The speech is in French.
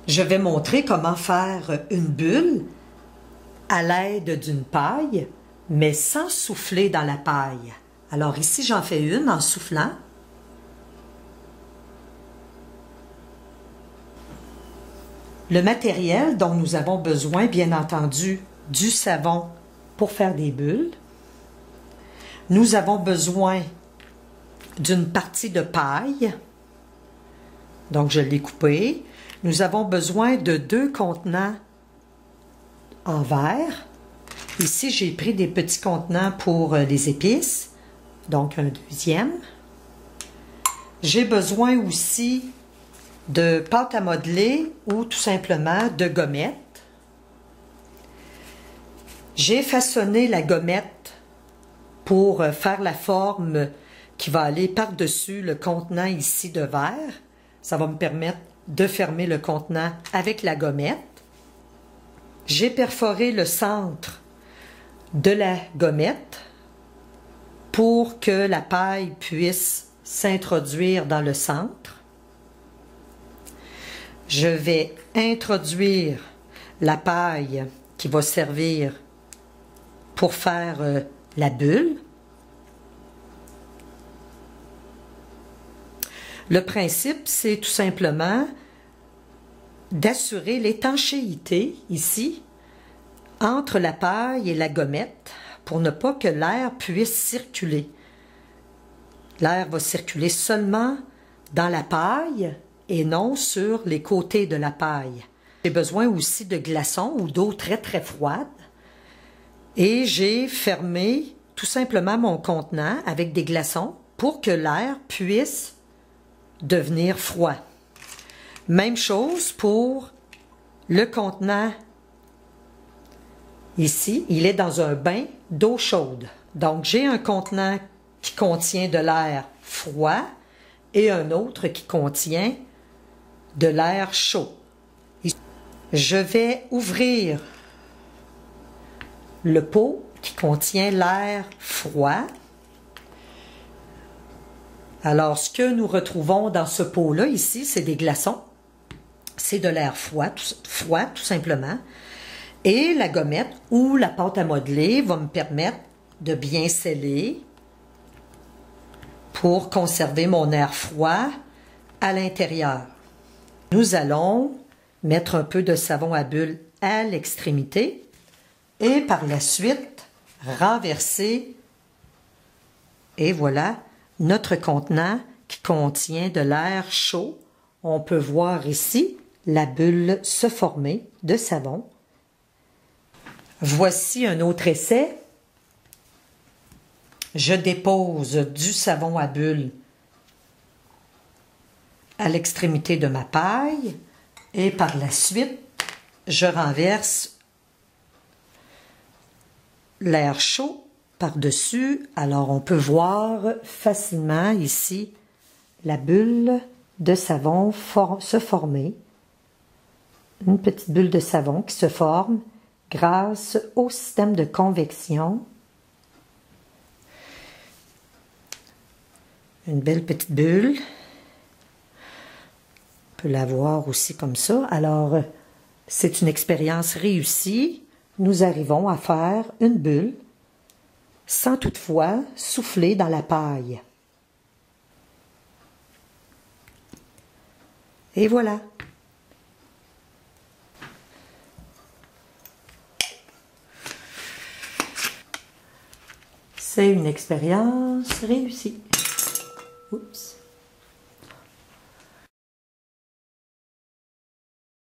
Je vais montrer comment faire une bulle à l'aide d'une paille, mais sans souffler dans la paille. Alors ici, j'en fais une en soufflant. Le matériel dont nous avons besoin, bien entendu, du savon pour faire des bulles. Nous avons besoin d'une partie de paille. Donc, je l'ai coupée. Nous avons besoin de 2 contenants en verre. Ici, j'ai pris des petits contenants pour les épices. Donc, un deuxième. J'ai besoin aussi de pâte à modeler ou tout simplement de gommettes. J'ai façonné la gommette pour faire la forme qui va aller par-dessus le contenant ici de verre. Ça va me permettre de fermer le contenant avec la gommette. J'ai perforé le centre de la gommette pour que la paille puisse s'introduire dans le centre. Je vais introduire la paille qui va servir pour faire la bulle. Le principe, c'est tout simplement d'assurer l'étanchéité ici entre la paille et la gommette pour ne pas que l'air puisse circuler. L'air va circuler seulement dans la paille et non sur les côtés de la paille. J'ai besoin aussi de glaçons ou d'eau très très froide. Et j'ai fermé tout simplement mon contenant avec des glaçons pour que l'air puisse devenir froid. Même chose pour le contenant ici. Il est dans un bain d'eau chaude. Donc, j'ai un contenant qui contient de l'air froid et un autre qui contient de l'air chaud. Je vais ouvrir le pot qui contient l'air froid. Alors, ce que nous retrouvons dans ce pot-là, ici, c'est des glaçons. C'est de l'air froid, tout simplement. Et la gommette ou la pâte à modeler va me permettre de bien sceller pour conserver mon air froid à l'intérieur. Nous allons mettre un peu de savon à bulles à l'extrémité et par la suite renverser. Et voilà notre contenant qui contient de l'air chaud. On peut voir ici la bulle se former de savon. Voici un autre essai. Je dépose du savon à bulles à l'extrémité de ma paille et par la suite, je renverse l'air chaud par-dessus. Alors, on peut voir facilement ici la bulle de savon se former. Une petite bulle de savon qui se forme grâce au système de convection. Une belle petite bulle. On peut la voir aussi comme ça. Alors, c'est une expérience réussie. Nous arrivons à faire une bulle sans toutefois souffler dans la paille. Et voilà. C'est une expérience réussie. Oups.